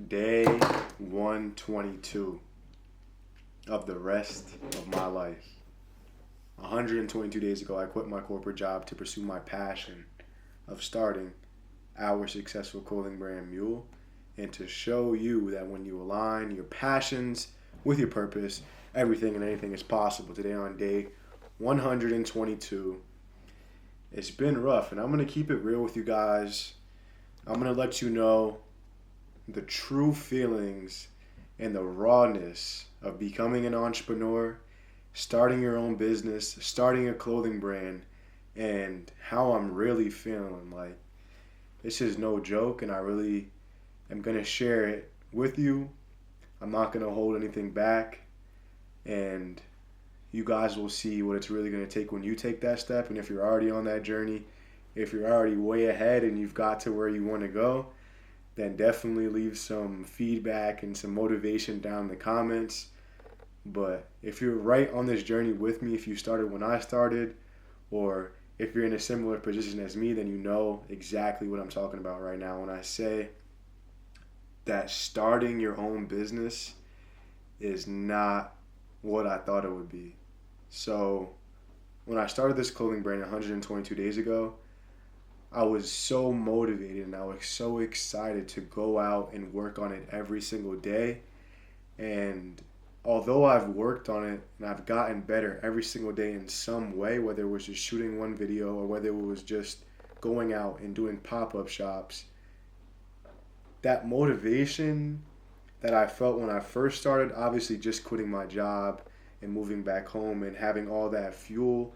Day 122 of the rest of my life. 122 days ago, I quit my corporate job to pursue my passion of starting our successful clothing brand MUEL, and to show you that when you align your passions with your purpose, everything and anything is possible. Today on day 122, it's been rough, and I'm going to keep it real with you guys. I'm going to let you know the true feelings and the rawness of becoming an entrepreneur, starting your own business, starting a clothing brand, and how I'm really feeling. Like, this is no joke, and I really am going to share it with you. I'm not going to hold anything back, and you guys will see what it's really going to take when you take that step. And if you're already on that journey, if you're already way ahead and you've got to where you want to go, then definitely leave some feedback and some motivation down in the comments. But if you're right on this journey with me, if you started when I started, or if you're in a similar position as me, then you know exactly what I'm talking about right now when I say that starting your own business is not what I thought it would be. So when I started this clothing brand 122 days ago, I was so motivated and I was so excited to go out and work on it every single day. And although I've worked on it and I've gotten better every single day in some way, whether it was just shooting one video or whether it was just going out and doing pop-up shops, that motivation that I felt when I first started, obviously just quitting my job and moving back home and having all that fuel,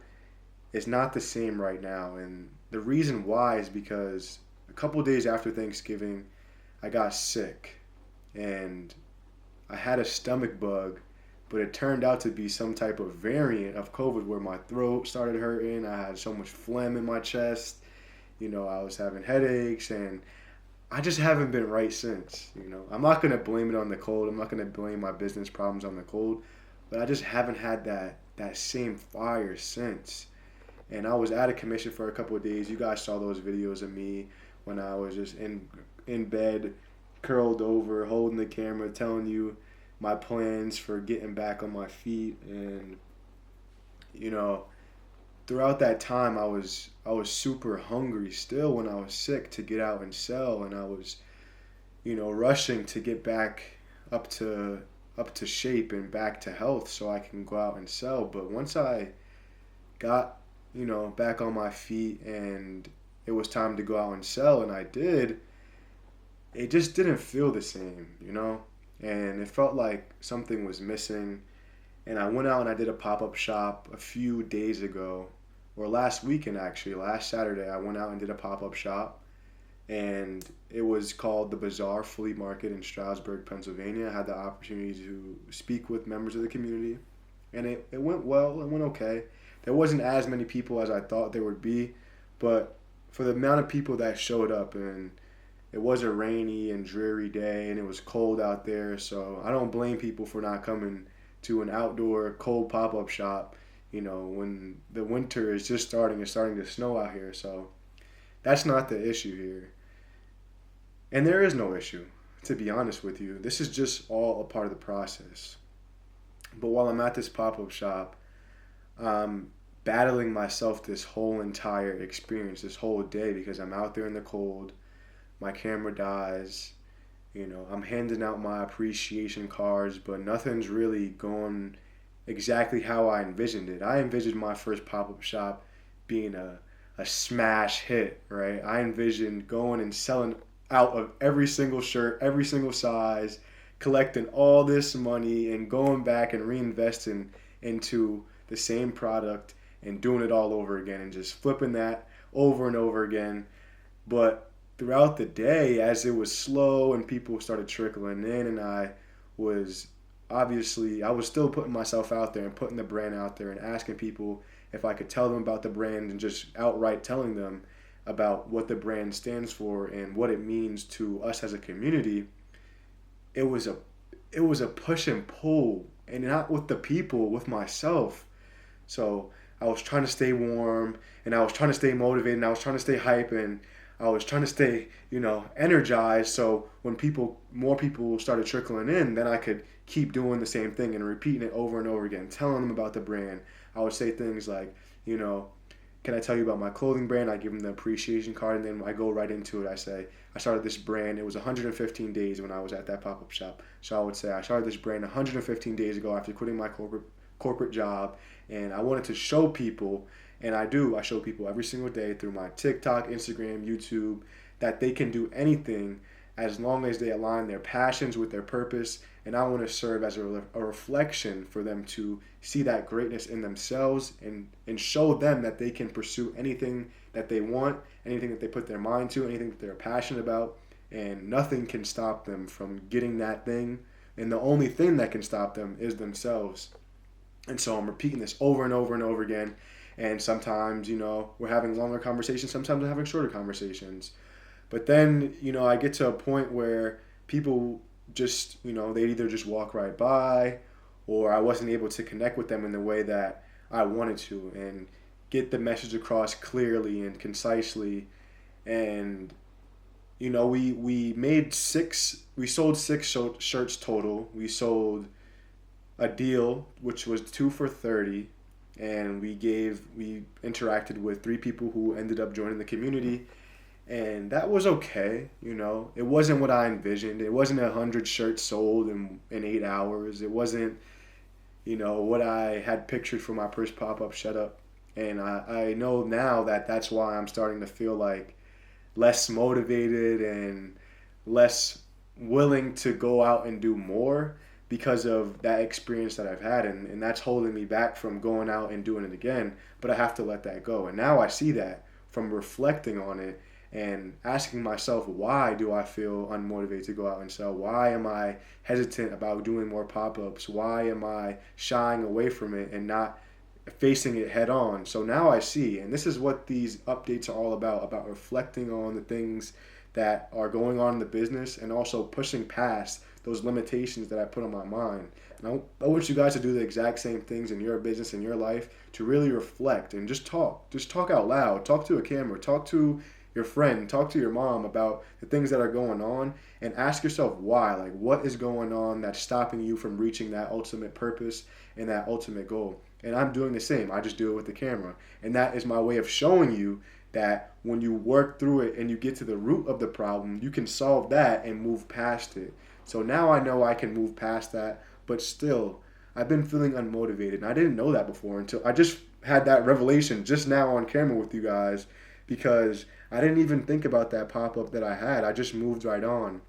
is not the same right now. And the reason why is because a couple of days after Thanksgiving, I got sick and I had a stomach bug, but it turned out to be some type of variant of COVID where my throat started hurting. I had so much phlegm in my chest. I was having headaches, and I just haven't been right since. I'm not going to blame it on the cold. I'm not going to blame my business problems on the cold, but I just haven't had that same fire since. And I was out of commission for a couple of days. You guys saw those videos of me when I was just in bed, curled over, holding the camera, telling you my plans for getting back on my feet. And throughout that time, I was super hungry still when I was sick to get out and sell, and I was rushing to get back up to shape and back to health so I can go out and sell. But once I got back on my feet and it was time to go out and sell, and I did, it just didn't feel the same, and it felt like something was missing. And I went out and I did a pop-up shop a few days ago, or last weekend actually, last Saturday, I went out and did a pop-up shop, and it was called the Bazaar Flea Market in Stroudsburg, Pennsylvania. I had the opportunity to speak with members of the community, and it went well, it went okay. There wasn't as many people as I thought there would be, but for the amount of people that showed up, and it was a rainy and dreary day, and it was cold out there, so I don't blame people for not coming to an outdoor cold pop-up shop, when the winter is just starting. It's starting to snow out here, so that's not the issue here. And there is no issue, to be honest with you. This is just all a part of the process. But while I'm at this pop-up shop, I'm battling myself this whole entire experience, this whole day, because I'm out there in the cold. My camera dies. I'm handing out my appreciation cards, but nothing's really going exactly how I envisioned it. I envisioned my first pop-up shop being a smash hit, right? I envisioned going and selling out of every single shirt, every single size, collecting all this money and going back and reinvesting into the same product and doing it all over again and just flipping that over and over again. But throughout the day, as it was slow and people started trickling in, and I was still putting myself out there and putting the brand out there and asking people if I could tell them about the brand and just outright telling them about what the brand stands for and what it means to us as a community. It was a push and pull, and not with the people, with myself. So I was trying to stay warm, and I was trying to stay motivated, and I was trying to stay hype, and I was trying to stay, energized. So when more people started trickling in, then I could keep doing the same thing and repeating it over and over again, telling them about the brand. I would say things like, can I tell you about my clothing brand? I give them the appreciation card, and then I go right into it. I say, I started this brand. It was 115 days when I was at that pop-up shop. So I would say, I started this brand 115 days ago after quitting my corporate job, and I wanted to show people, and I do. I show people every single day through my TikTok, Instagram, YouTube, that they can do anything as long as they align their passions with their purpose. And I want to serve as a reflection for them to see that greatness in themselves and show them that they can pursue anything that they want, anything that they put their mind to, anything that they're passionate about, and nothing can stop them from getting that thing. And the only thing that can stop them is themselves. And so I'm repeating this over and over and over again. And sometimes, we're having longer conversations. Sometimes we're having shorter conversations. But then, I get to a point where people just, they either just walk right by, or I wasn't able to connect with them in the way that I wanted to and get the message across clearly and concisely. And, we sold 6 shirts total. We sold a deal, which was 2 for $30. And we interacted with 3 people who ended up joining the community. And that was okay, It wasn't what I envisioned. It wasn't 100 shirts sold in 8 hours. It wasn't, what I had pictured for my first pop-up shut-up. And I know now that that's why I'm starting to feel like less motivated and less willing to go out and do more because of that experience that I've had. And that's holding me back from going out and doing it again. But I have to let that go. And now I see that from reflecting on it and asking myself, why do I feel unmotivated to go out and sell? Why am I hesitant about doing more pop-ups? Why am I shying away from it and not facing it head on? So now I see, and this is what these updates are all about reflecting on the things that are going on in the business and also pushing past those limitations that I put on my mind. And I want you guys to do the exact same things in your business, in your life, to really reflect and just talk. Just talk out loud. Talk to a camera. Talk to your friend, talk to your mom about the things that are going on, and ask yourself why. Like, what is going on that's stopping you from reaching that ultimate purpose and that ultimate goal? And I'm doing the same. I just do it with the camera. And that is my way of showing you that when you work through it and you get to the root of the problem, you can solve that and move past it. So now I know I can move past that, but still, I've been feeling unmotivated. And I didn't know that before until I just had that revelation just now on camera with you guys, because I didn't even think about that pop-up that I had. I just moved right on.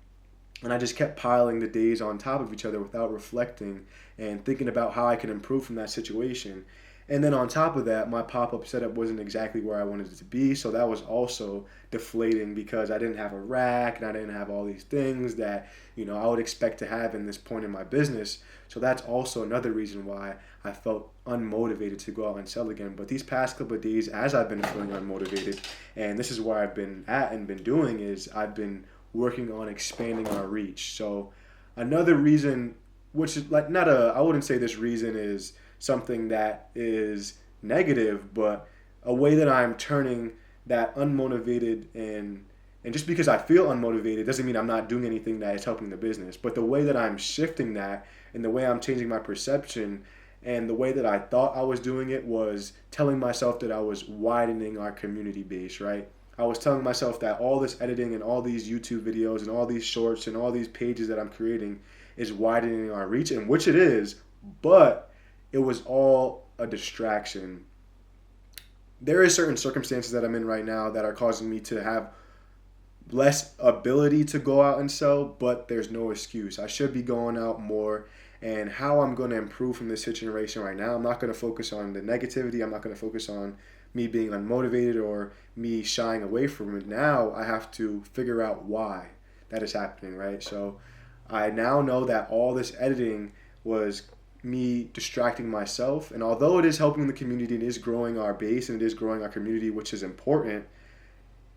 And I just kept piling the days on top of each other without reflecting and thinking about how I can improve from that situation. And then on top of that, my pop-up setup wasn't exactly where I wanted it to be. So that was also deflating because I didn't have a rack and I didn't have all these things that, I would expect to have in this point in my business. So that's also another reason why I felt unmotivated to go out and sell again. But these past couple of days, as I've been feeling unmotivated, and this is where I've been at and been doing, is I've been working on expanding our reach. So another reason, which is like I wouldn't say this reason is something that is negative, but a way that I'm turning that unmotivated and just because I feel unmotivated doesn't mean I'm not doing anything that is helping the business. But the way that I'm shifting that and the way I'm changing my perception and the way that I thought I was doing it was telling myself that I was widening our community base, right? I was telling myself that all this editing and all these YouTube videos and all these shorts and all these pages that I'm creating is widening our reach, and which it is, but it was all a distraction. There are certain circumstances that I'm in right now that are causing me to have less ability to go out and sell, but there's no excuse. I should be going out more. And how I'm going to improve from this situation right now, I'm not going to focus on the negativity. I'm not going to focus on me being unmotivated or me shying away from it. Now I have to figure out why that is happening, right? So I now know that all this editing was me distracting myself. And although it is helping the community, it is growing our base and it is growing our community, which is important,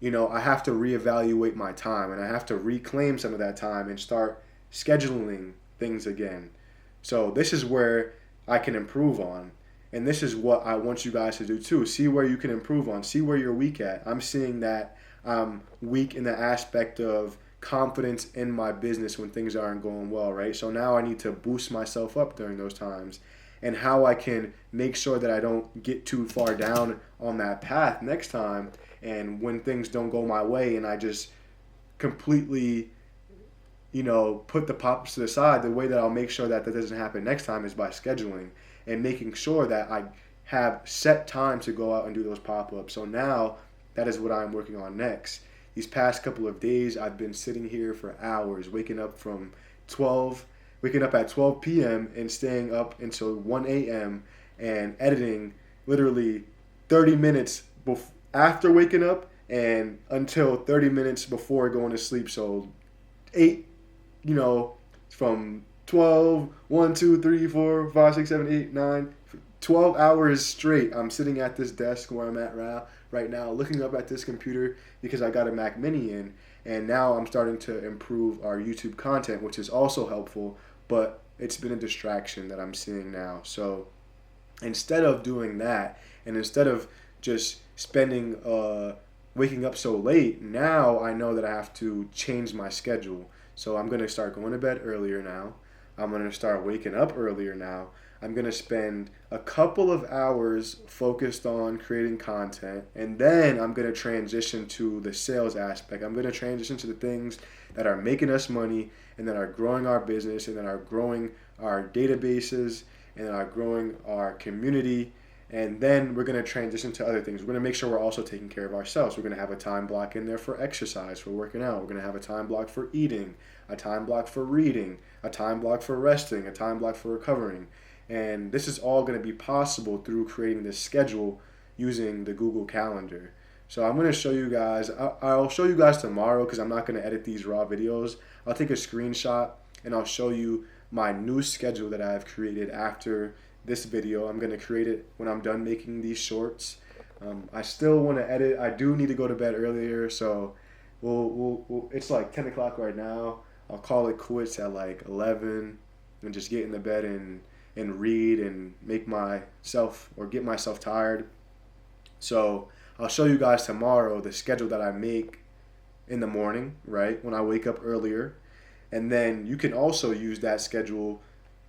I have to reevaluate my time and I have to reclaim some of that time and start scheduling things again. So this is where I can improve on. And this is what I want you guys to do too. See where you can improve on. See where you're weak at. I'm seeing that I'm weak in the aspect of confidence in my business when things aren't going well, right? So now I need to boost myself up during those times, and how I can make sure that I don't get too far down on that path next time. And when things don't go my way and I just completely, put the pop-ups to the side, the way that I'll make sure that that doesn't happen next time is by scheduling and making sure that I have set time to go out and do those pop-ups. So now that is what I'm working on next. These past couple of days, I've been sitting here for hours, waking up at 12 p.m. and staying up until 1 a.m. and editing literally 30 minutes after waking up and until 30 minutes before going to sleep. So 8, from 12, 1, 2, 3, 4, 5, 6, 7, 8, 9, 12 hours straight. I'm sitting at this desk where I'm at right now, looking up at this computer because I got a Mac Mini in, and now I'm starting to improve our YouTube content, which is also helpful, but it's been a distraction that I'm seeing now. So instead of doing that, and instead of just waking up so late, now I know that I have to change my schedule. So I'm going to start going to bed earlier now. I'm going to start waking up earlier now. I'm going to spend a couple of hours focused on creating content, and then I'm going to transition to the sales aspect. I'm going to transition to the things that are making us money and that are growing our business and that are growing our databases and that are growing our community. And then we're going to transition to other things. We're going to make sure we're also taking care of ourselves. We're going to have a time block in there for exercise, for working out. We're going to have a time block for eating, a time block for reading, a time block for resting, a time block for recovering. And this is all going to be possible through creating this schedule using the Google Calendar. So I'm going to show you guys. I'll show you guys tomorrow because I'm not going to edit these raw videos. I'll take a screenshot and I'll show you my new schedule that I've created after this video. I'm going to create it when I'm done making these shorts. I still want to edit. I do need to go to bed earlier, so we'll it's like 10 o'clock right now. I'll call it quits at like 11 and just get in the bed and read and get myself tired. So I'll show you guys tomorrow the schedule that I make in the morning, right, when I wake up earlier. And then you can also use that schedule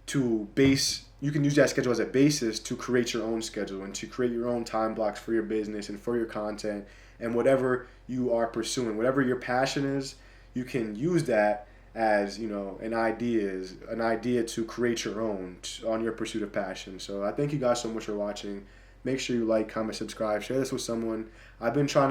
as a basis to create your own schedule and to create your own time blocks for your business and for your content and whatever you are pursuing. Whatever your passion is, you can use that as an idea to create your own on your pursuit of passion. So I thank you guys so much for watching. Make sure you like, comment, subscribe, share this with someone. I've not been trying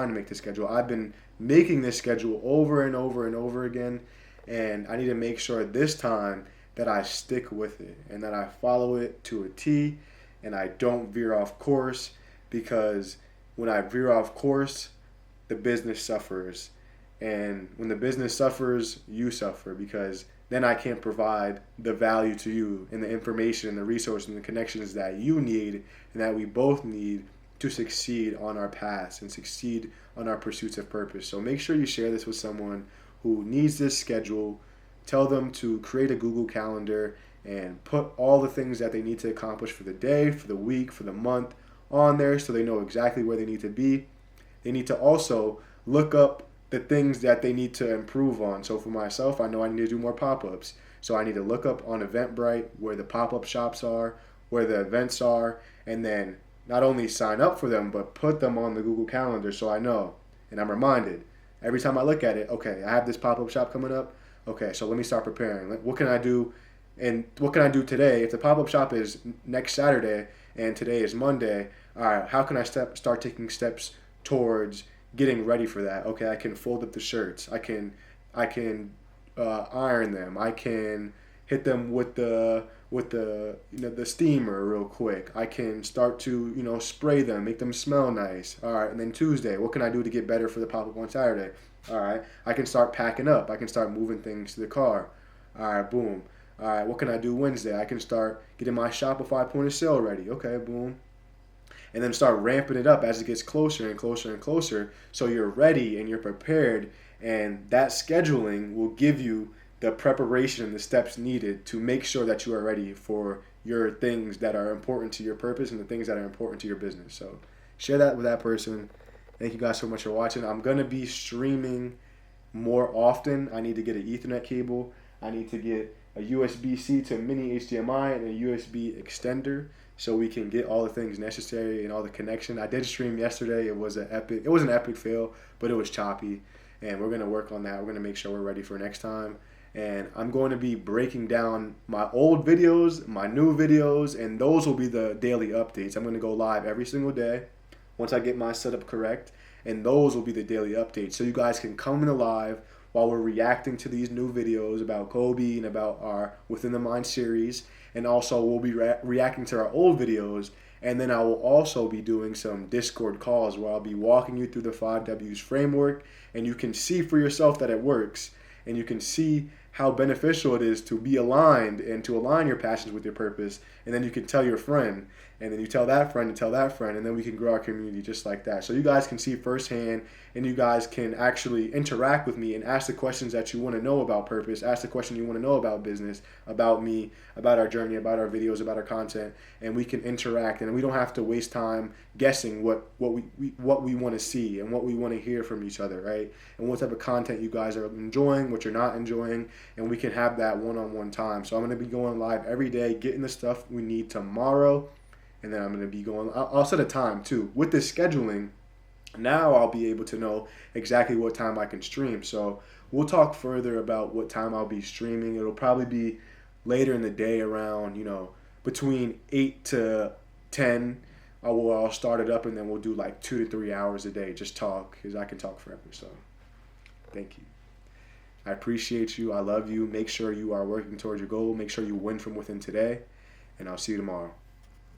to make this schedule. I've been making this schedule over and over and over again, and I need to make sure this time that I stick with it and that I follow it to a T and I don't veer off course, because when I veer off course, the business suffers. And when the business suffers, you suffer, because then I can't provide the value to you and the information and the resources and the connections that you need and that we both need to succeed on our paths and succeed on our pursuits of purpose. So make sure you share this with someone who needs this schedule. Tell them to create a Google Calendar and put all the things that they need to accomplish for the day, for the week, for the month on there so they know exactly where they need to be. They need to also look up the things that they need to improve on. So for myself, I know I need to do more pop-ups. So I need to look up on Eventbrite where the pop-up shops are, where the events are, and then not only sign up for them, but put them on the Google Calendar so I know and I'm reminded. Every time I look at it, okay, I have this pop-up shop coming up. Okay, so let me start preparing. What can I do? And what can I do today? If the pop-up shop is next Saturday and today is Monday, all right, how can I start taking steps towards getting ready for that? Okay, I can fold up the shirts. I can iron them. I can hit them with the steamer real quick. I can start to spray them, make them smell nice. All right, and then Tuesday, what can I do to get better for the pop-up on Saturday? All right, I can start packing up. I can start moving things to the car. All right, boom. All right, what can I do Wednesday? I can start getting my Shopify point of sale ready. Okay, boom. And then start ramping it up as it gets closer and closer and closer, so you're ready and you're prepared, and that scheduling will give you the preparation and the steps needed to make sure that you are ready for your things that are important to your purpose and the things that are important to your business. So share that with that person, Thank you guys so much for watching. I'm going to be streaming more often. I need to get an Ethernet cable. I need to get a USB-C to mini HDMI and a USB extender so we can get all the things necessary and all the connection. I did stream yesterday. It was an epic fail, but it was choppy, and we're going to work on that. We're going to make sure we're ready for next time. And I'm going to be breaking down my old videos, my new videos, and those will be the daily updates. I'm going to go live every single day once I get my setup correct, and those will be the daily updates. So you guys can come in live while we're reacting to these new videos about Kobe and about our Within the Mind series. And also we'll be reacting to our old videos. And then I will also be doing some Discord calls where I'll be walking you through the 5 W's framework, and you can see for yourself that it works. And you can see how beneficial it is to be aligned and to align your passions with your purpose. And then you can tell your friend, and then you tell that friend and tell that friend, and then we can grow our community just like that. So you guys can see firsthand, and you guys can actually interact with me and ask the questions that you want to know about purpose, ask the question you want to know about business, about me, about our journey, about our videos, about our content, and we can interact, and we don't have to waste time guessing what we want to see and what we want to hear from each other, right? And what type of content you guys are enjoying, what you're not enjoying, and we can have that one-on-one time. So I'm going to be going live every day, getting the stuff we need tomorrow. And then I'm going to be going, I'll set a time too. With this scheduling, now I'll be able to know exactly what time I can stream. So we'll talk further about what time I'll be streaming. It'll probably be later in the day around, between 8 to 10. I'll start it up, and then we'll do like 2 to 3 hours a day. Just talk, because I can talk forever. So thank you. I appreciate you. I love you. Make sure you are working towards your goal. Make sure you win from within today. And I'll see you tomorrow.